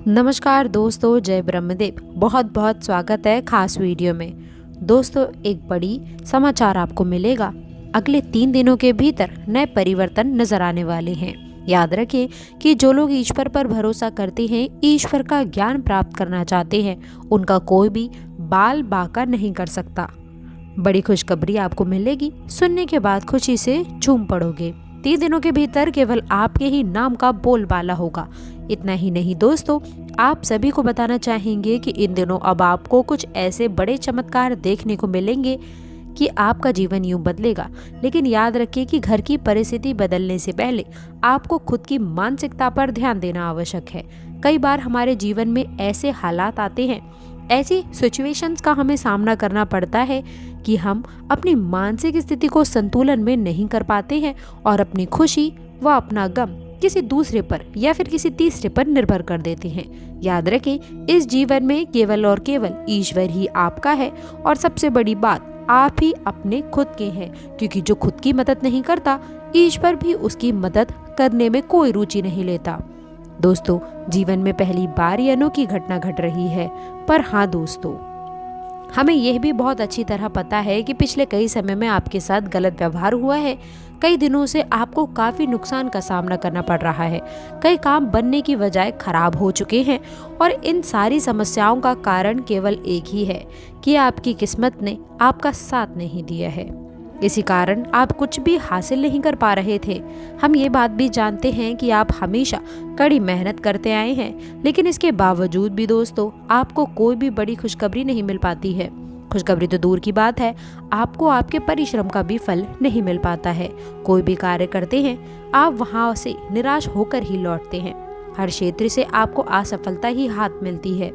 नमस्कार दोस्तों, जय ब्रह्मदेव। बहुत बहुत स्वागत है खास वीडियो में। दोस्तों, एक बड़ी समाचार आपको मिलेगा। अगले 3 दिनों के भीतर नए परिवर्तन नजर आने वाले हैं। याद रखें कि जो लोग ईश्वर पर भरोसा करते हैं, ईश्वर का ज्ञान प्राप्त करना चाहते हैं, उनका कोई भी बाल बांका नहीं कर सकता। बड़ी खुशखबरी आपको मिलेगी, सुनने के बाद खुशी से झूम पड़ोगे। 3 दिनों के भीतर केवल आपके ही नाम का बोलबाला होगा। इतना ही नहीं दोस्तों, आप सभी को बताना चाहेंगे कि इन दिनों अब आपको कुछ ऐसे बड़े चमत्कार देखने को मिलेंगे कि आपका जीवन यूं बदलेगा। लेकिन याद रखिए कि घर की परिस्थिति बदलने से पहले आपको खुद की मानसिकता पर ध्यान देना आवश्यक है। कई बार हमारे जीवन में ऐसे हालात आते हैं, ऐसी सिचुएशंस का हमें सामना करना पड़ता है कि हम अपनी मानसिक स्थिति को संतुलन में नहीं कर पाते हैं और अपनी खुशी व अपना गम किसी दूसरे पर या फिर किसी तीसरे पर निर्भर कर देते हैं। याद रखें, इस जीवन में केवल और केवल ईश्वर ही आपका है और सबसे बड़ी बात, आप ही अपने खुद के हैं, क्योंकि जो खुद की मदद नहीं करता, ईश्वर भी उसकी मदद करने में कोई रुचि नहीं लेता। दोस्तों, जीवन में पहली बार ये अनोखी घटना घट रही है। पर हाँ दोस्तों, हमें यह भी बहुत अच्छी तरह पता है कि पिछले कई समय में आपके साथ गलत व्यवहार हुआ है। कई दिनों से आपको काफी नुकसान का सामना करना पड़ रहा है। कई काम बनने की बजाय खराब हो चुके हैं और इन सारी समस्याओं का कारण केवल एक ही है कि आपकी किस्मत ने आपका साथ नहीं दिया है। इसी कारण आप कुछ भी हासिल नहीं कर पा रहे थे। हम ये बात भी जानते हैं कि आप हमेशा कड़ी मेहनत करते आए हैं, लेकिन इसके बावजूद भी दोस्तों आपको कोई भी बड़ी खुशखबरी नहीं मिल पाती है। खुशखबरी तो दूर की बात है, आपको आपके परिश्रम का भी फल नहीं मिल पाता है। कोई भी कार्य करते हैं, आप वहां से निराश होकर ही लौटते हैं। हर क्षेत्र से आपको असफलता ही हाथ मिलती है।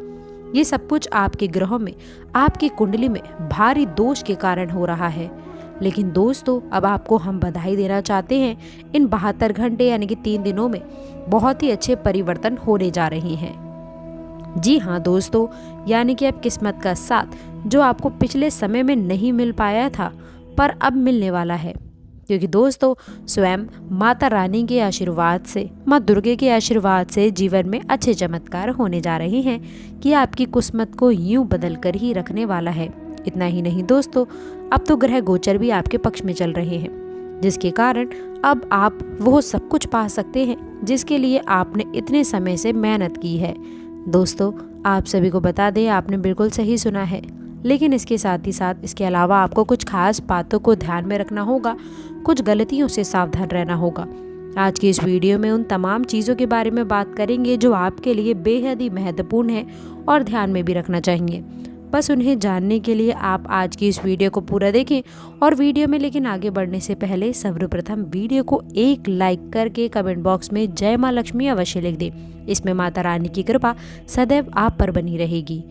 ये सब कुछ आपके ग्रहों में, आपकी कुंडली में भारी दोष के कारण हो रहा है। लेकिन दोस्तों, अब आपको हम बधाई देना चाहते हैं। इन 72 घंटे यानी कि 3 दिनों में बहुत ही अच्छे परिवर्तन होने जा रहे हैं। जी हाँ दोस्तों, यानी कि अब किस्मत का साथ जो आपको पिछले समय में नहीं मिल पाया था, पर अब मिलने वाला है। क्योंकि दोस्तों, स्वयं माता रानी के आशीर्वाद से, माँ दुर्गे के आशीर्वाद से जीवन में अच्छे चमत्कार होने जा रहे हैं कि आपकी किस्मत को यूं बदल कर ही रखने वाला है। इतना ही नहीं दोस्तों, अब तो ग्रह गोचर भी आपके पक्ष में चल रहे हैं, जिसके कारण अब आप वो सब कुछ पा सकते हैं जिसके लिए आपने इतने समय से मेहनत की है। दोस्तों, आप सभी को बता दें, आपने बिल्कुल सही सुना है। लेकिन इसके साथ ही साथ इसके अलावा आपको कुछ खास बातों को ध्यान में रखना होगा, कुछ गलतियों से सावधान रहना होगा। आज की इस वीडियो में उन तमाम चीज़ों के बारे में बात करेंगे जो आपके लिए बेहद ही महत्वपूर्ण है और ध्यान में भी रखना चाहिए। बस उन्हें जानने के लिए आप आज की इस वीडियो को पूरा देखें। और वीडियो में लेकिन आगे बढ़ने से पहले सर्वप्रथम वीडियो को एक लाइक करके कमेंट बॉक्स में जय माँ लक्ष्मी अवश्य लिख दें। इसमें माता रानी की कृपा सदैव आप पर बनी रहेगी।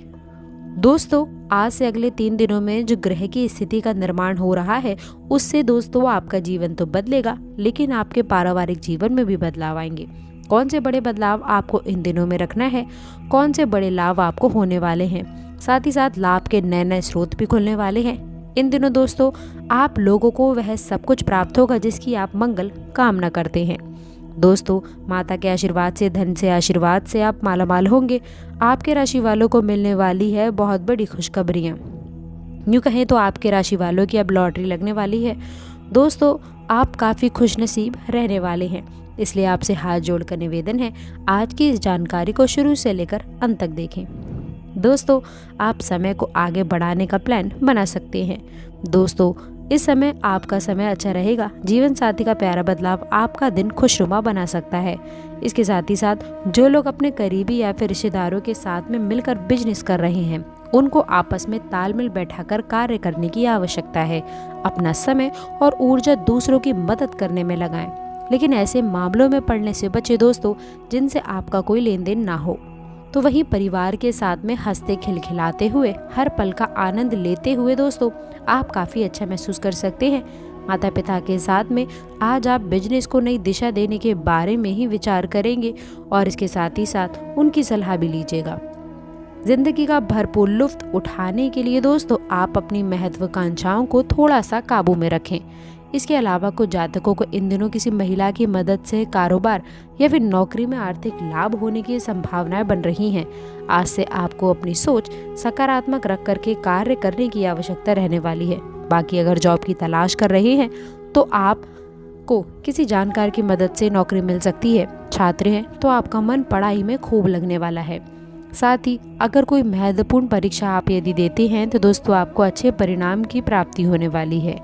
दोस्तों, आज से अगले 3 दिनों में जो ग्रह की स्थिति का निर्माण हो रहा है, उससे दोस्तों आपका जीवन तो बदलेगा, लेकिन आपके पारिवारिक जीवन में भी बदलाव आएंगे। कौन से बड़े बदलाव आपको इन दिनों में रखना है, कौन से बड़े लाभ आपको होने वाले हैं, साथ ही साथ लाभ के नए नए स्रोत भी खुलने वाले हैं। इन दिनों दोस्तों आप लोगों को वह सब कुछ प्राप्त होगा जिसकी आप मंगल कामना करते हैं। दोस्तों, माता के आशीर्वाद से, धन से, आशीर्वाद से आप मालामाल होंगे। आपके राशि वालों को मिलने वाली है बहुत बड़ी खुशखबरियाँ। यूँ कहें तो आपके राशि वालों की अब लॉटरी लगने वाली है। दोस्तों, आप काफ़ी खुशनसीब रहने वाले हैं, इसलिए आपसे हाथ जोड़कर निवेदन है, आज की इस जानकारी को शुरू से लेकर अंत तक देखें। दोस्तों, आप समय को आगे बढ़ाने का प्लान बना सकते हैं। दोस्तों, इस समय आपका समय अच्छा रहेगा। जीवन साथी का प्यारा बदलाव आपका दिन खुशनुमा बना सकता है। इसके साथ ही साथ जो लोग अपने करीबी या फिर रिश्तेदारों के साथ में मिलकर बिजनेस कर रहे हैं, उनको आपस में तालमेल बैठाकर कार्य करने की आवश्यकता है। अपना समय और ऊर्जा दूसरों की मदद करने में लगाएं, लेकिन ऐसे मामलों में पड़ने से बचे दोस्तों जिनसे आपका कोई लेन देन ना हो। तो वहीं परिवार के साथ में हंसते खिलखिलाते हुए, हर पल का आनंद लेते हुए दोस्तों आप काफ़ी अच्छा महसूस कर सकते हैं। माता पिता के साथ में आज आप बिजनेस को नई दिशा देने के बारे में ही विचार करेंगे और इसके साथ ही साथ उनकी सलाह भी लीजिएगा। जिंदगी का भरपूर लुत्फ उठाने के लिए दोस्तों आप अपनी महत्वाकांक्षाओं को थोड़ा सा काबू में रखें। इसके अलावा कुछ जातकों को इन दिनों किसी महिला की मदद से कारोबार या फिर नौकरी में आर्थिक लाभ होने की संभावनाएं बन रही हैं। आज से आपको अपनी सोच सकारात्मक रख करके कार्य करने की आवश्यकता रहने वाली है। बाकी अगर जॉब की तलाश कर रहे हैं तो आपको किसी जानकार की मदद से नौकरी मिल सकती है। छात्र हैं तो आपका मन पढ़ाई में खूब लगने वाला है। साथ ही अगर कोई महत्वपूर्ण परीक्षा आप यदि देते हैं तो दोस्तों आपको अच्छे परिणाम की प्राप्ति होने वाली है।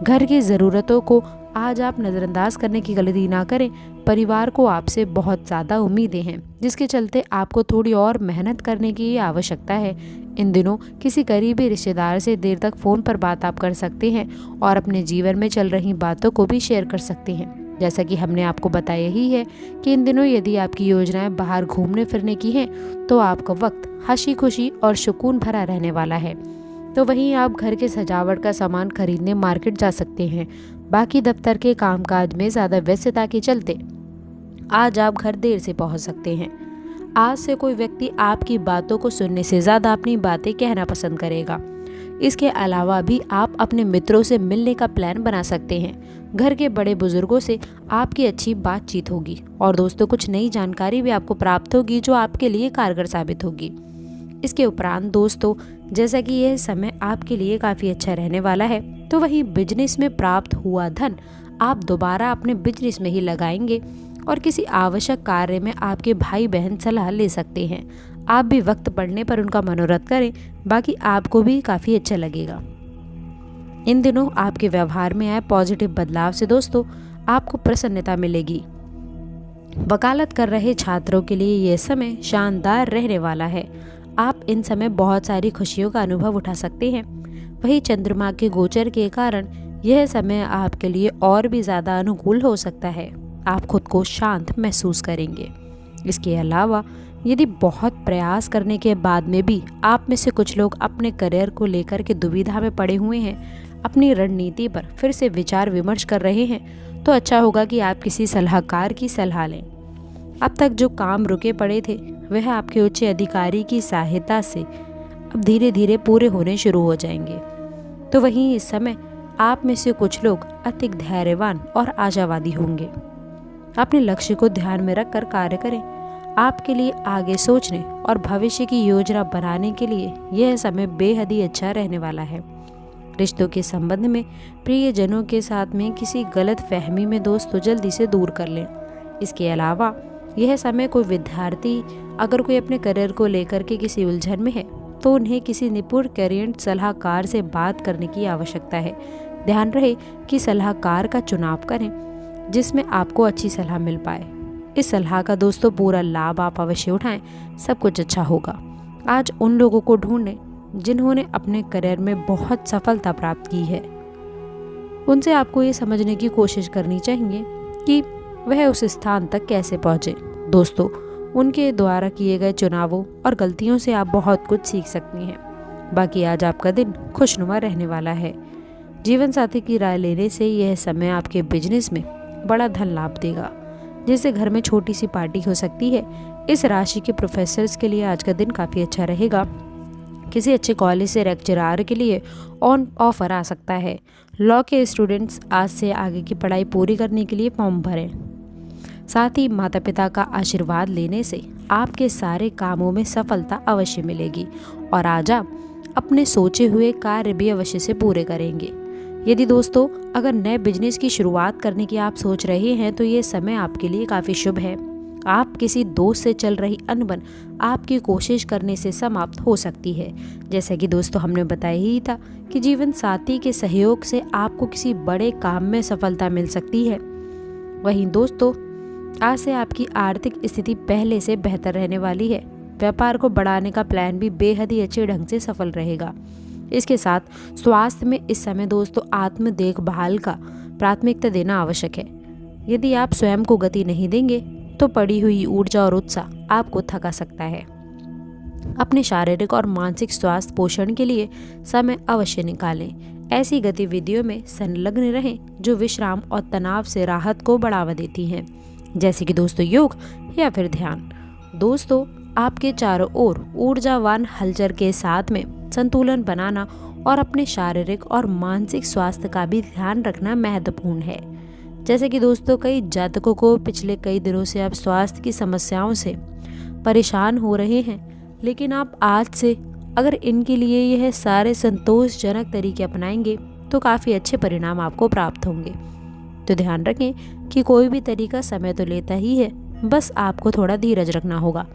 घर की ज़रूरतों को आज आप नज़रअंदाज करने की गलती ना करें। परिवार को आपसे बहुत ज़्यादा उम्मीदें हैं, जिसके चलते आपको थोड़ी और मेहनत करने की आवश्यकता है। इन दिनों किसी करीबी रिश्तेदार से देर तक फ़ोन पर बात आप कर सकते हैं और अपने जीवन में चल रही बातों को भी शेयर कर सकते हैं। जैसा कि हमने आपको बताया ही है कि इन दिनों यदि आपकी योजनाएं बाहर घूमने फिरने की हैं तो आपका वक्त हंसी खुशी और सुकून भरा रहने वाला है। तो वहीं आप घर के सजावट का सामान खरीदने मार्केट जा सकते हैं। बाकी दफ्तर के कामकाज में ज़्यादा व्यस्तता के चलते आज आप घर देर से पहुंच सकते हैं। आज से कोई व्यक्ति आपकी बातों को सुनने से ज़्यादा अपनी बातें कहना पसंद करेगा। इसके अलावा भी आप अपने मित्रों से मिलने का प्लान बना सकते हैं। घर के बड़े बुजुर्गों से आपकी अच्छी बातचीत होगी और दोस्तों कुछ नई जानकारी भी आपको प्राप्त होगी जो आपके लिए कारगर साबित होगी। इसके उपरांत दोस्तों जैसा कि यह समय आपके लिए काफ़ी अच्छा रहने वाला है, तो वहीं बिजनेस में प्राप्त हुआ धन आप दोबारा अपने बिजनेस में ही लगाएंगे और किसी आवश्यक कार्य में आपके भाई बहन सलाह ले सकते हैं। आप भी वक्त पड़ने पर उनका मनोरथ करें, बाकी आपको भी काफ़ी अच्छा लगेगा। इन दिनों आपके व्यवहार में आए पॉजिटिव बदलाव से दोस्तों आपको प्रसन्नता मिलेगी। वकालत कर रहे छात्रों के लिए यह समय शानदार रहने वाला है। आप इन समय बहुत सारी खुशियों का अनुभव उठा सकते हैं। वहीं चंद्रमा के गोचर के कारण यह समय आपके लिए और भी ज़्यादा अनुकूल हो सकता है। आप खुद को शांत महसूस करेंगे। इसके अलावा यदि बहुत प्रयास करने के बाद में भी आप में से कुछ लोग अपने करियर को लेकर के दुविधा में पड़े हुए हैं, अपनी रणनीति पर फिर से विचार विमर्श कर रहे हैं, तो अच्छा होगा कि आप किसी सलाहकार की सलाह लें। अब तक जो काम रुके पड़े थे वह आपके उच्च अधिकारी की सहायता से अब धीरे धीरे पूरे होने शुरू हो जाएंगे। तो वहीं इस समय आप में से कुछ लोग अधिक धैर्यवान और आशावादी होंगे। अपने लक्ष्य को ध्यान में रखकर कार्य करें। आपके लिए आगे सोचने और भविष्य की योजना बनाने के लिए यह समय बेहद ही अच्छा रहने वाला है। रिश्तों के संबंध में प्रियजनों के साथ में किसी गलत फहमी में दोस्तों जल्दी से दूर कर लें। इसके अलावा यह समय कोई विद्यार्थी अगर कोई अपने करियर को लेकर के किसी उलझन में है तो उन्हें किसी निपुण करियर सलाहकार से बात करने की आवश्यकता है। ध्यान रहे कि सलाहकार का चुनाव करें जिसमें आपको अच्छी सलाह मिल पाए। इस सलाह का दोस्तों पूरा लाभ आप अवश्य उठाएं, सब कुछ अच्छा होगा। आज उन लोगों को ढूंढें जिन्होंने अपने करियर में बहुत सफलता प्राप्त की है। उनसे आपको ये समझने की कोशिश करनी चाहिए कि वह उस स्थान तक कैसे पहुँचे। दोस्तों उनके द्वारा किए गए चुनावों और गलतियों से आप बहुत कुछ सीख सकती हैं। बाकी आज आपका दिन खुशनुमा रहने वाला है। जीवन साथी की राय लेने से यह समय आपके बिजनेस में बड़ा धन लाभ देगा, जिससे घर में छोटी सी पार्टी हो सकती है। इस राशि के प्रोफेसर्स के लिए आज का दिन काफ़ी अच्छा रहेगा। किसी अच्छे कॉलेज से लेक्चरर के लिए ऑन ऑफर आ सकता है। लॉ के स्टूडेंट्स आज से आगे की पढ़ाई पूरी करने के लिए फॉर्म भरें। साथ ही माता पिता का आशीर्वाद लेने से आपके सारे कामों में सफलता अवश्य मिलेगी और आज आप अपने सोचे हुए कार्य भी अवश्य से पूरे करेंगे। यदि दोस्तों अगर नए बिजनेस की शुरुआत करने की आप सोच रहे हैं तो ये समय आपके लिए काफ़ी शुभ है। आप किसी दोस्त से चल रही अनबन आपकी कोशिश करने से समाप्त हो सकती है। जैसा कि दोस्तों हमने बताया ही था कि जीवन साथी के सहयोग से आपको किसी बड़े काम में सफलता मिल सकती है। वहीं दोस्तों आज से आपकी आर्थिक स्थिति पहले से बेहतर रहने वाली है। व्यापार को बढ़ाने का प्लान भी बेहद ही अच्छे ढंग से सफल रहेगा। इसके साथ स्वास्थ्य में इस समय दोस्तों आत्म देखभाल का प्राथमिकता देना आवश्यक है। यदि आप स्वयं को गति नहीं देंगे तो पड़ी हुई ऊर्जा और उत्साह आपको थका सकता है। अपने शारीरिक और मानसिक स्वास्थ्य पोषण के लिए समय अवश्य निकालें। ऐसी गतिविधियों में संलग्न रहें जो विश्राम और तनाव से राहत को बढ़ावा देती हैं, जैसे कि दोस्तों योग या फिर ध्यान। दोस्तों आपके चारों ओर ऊर्जावान हलचल के साथ में संतुलन बनाना और अपने शारीरिक और मानसिक स्वास्थ्य का भी ध्यान रखना महत्वपूर्ण है। जैसे कि दोस्तों, कई जातकों को पिछले कई दिनों से आप स्वास्थ्य की समस्याओं से परेशान हो रहे हैं, लेकिन आप आज से अगर इनके लिए यह सारे संतोषजनक तरीके अपनाएंगे तो काफ़ी अच्छे परिणाम आपको प्राप्त होंगे। तो ध्यान रखें कि कोई भी तरीका समय तो लेता ही है, बस आपको थोड़ा धीरज रखना होगा।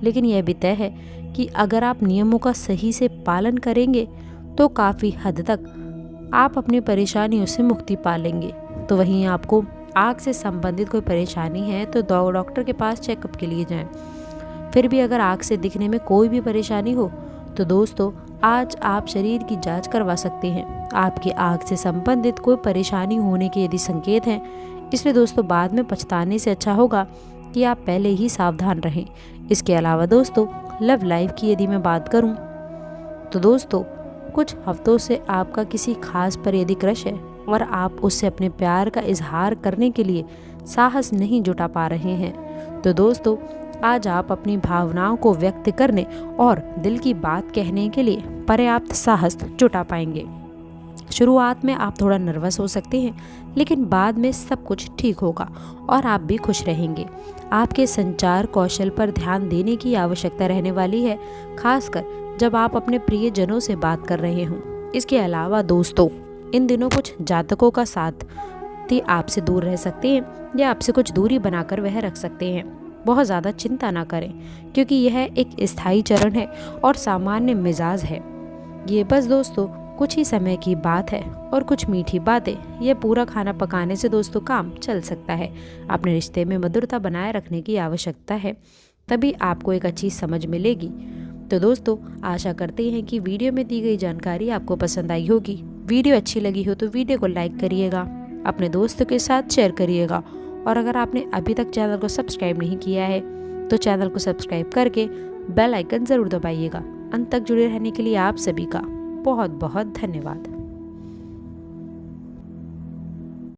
लेकिन यह भी तय है कि अगर आप नियमों का सही से पालन करेंगे तो काफ़ी हद तक आप अपनी परेशानियों से मुक्ति पा लेंगे। तो वहीं आपको आँख से संबंधित कोई परेशानी है तो डॉक्टर के पास चेकअप के लिए जाएं। फिर भी अगर आँख से दिखने में कोई भी परेशानी हो तो दोस्तों, आज आप शरीर की जांच करवा सकते हैं। आपकी आँख से संबंधित कोई परेशानी होने के यदि संकेत हैं, इसलिए दोस्तों बाद में पछताने से अच्छा होगा कि आप पहले ही सावधान रहें। इसके अलावा दोस्तों, लव लाइफ की यदि मैं बात करूं तो दोस्तों, कुछ हफ्तों से आपका किसी खास पर यदि क्रश है और आप उससे अपने प्यार का इजहार करने के लिए साहस नहीं जुटा पा रहे हैं, तो दोस्तों आज आप अपनी भावनाओं को व्यक्त करने और दिल की बात कहने के लिए पर्याप्त साहस जुटा पाएंगे। शुरुआत में आप थोड़ा नर्वस हो सकते हैं, लेकिन बाद में सब कुछ ठीक होगा और आप भी खुश रहेंगे। आपके संचार कौशल पर ध्यान देने की आवश्यकता रहने वाली है, खासकर जब आप अपने प्रियजनों से बात कर रहे हों। इसके अलावा दोस्तों, इन दिनों कुछ जातकों का साथ आपसे दूर रह सकते हैं या आपसे कुछ दूरी बनाकर वह रख सकते हैं। बहुत ज़्यादा चिंता ना करें, क्योंकि यह एक स्थायी चरण है और सामान्य मिजाज है। ये बस दोस्तों कुछ ही समय की बात है और कुछ मीठी बातें, यह पूरा खाना पकाने से दोस्तों काम चल सकता है। अपने रिश्ते में मधुरता बनाए रखने की आवश्यकता है, तभी आपको एक अच्छी समझ मिलेगी। तो दोस्तों, आशा करते हैं कि वीडियो में दी गई जानकारी आपको पसंद आई होगी। वीडियो अच्छी लगी हो तो वीडियो को लाइक करिएगा, अपने दोस्तों के साथ शेयर करिएगा, और अगर आपने अभी तक चैनल को सब्सक्राइब नहीं किया है तो चैनल को सब्सक्राइब करके बेल आइकन ज़रूर दबाइएगा। अंत तक जुड़े रहने के लिए आप सभी का बहुत बहुत धन्यवाद।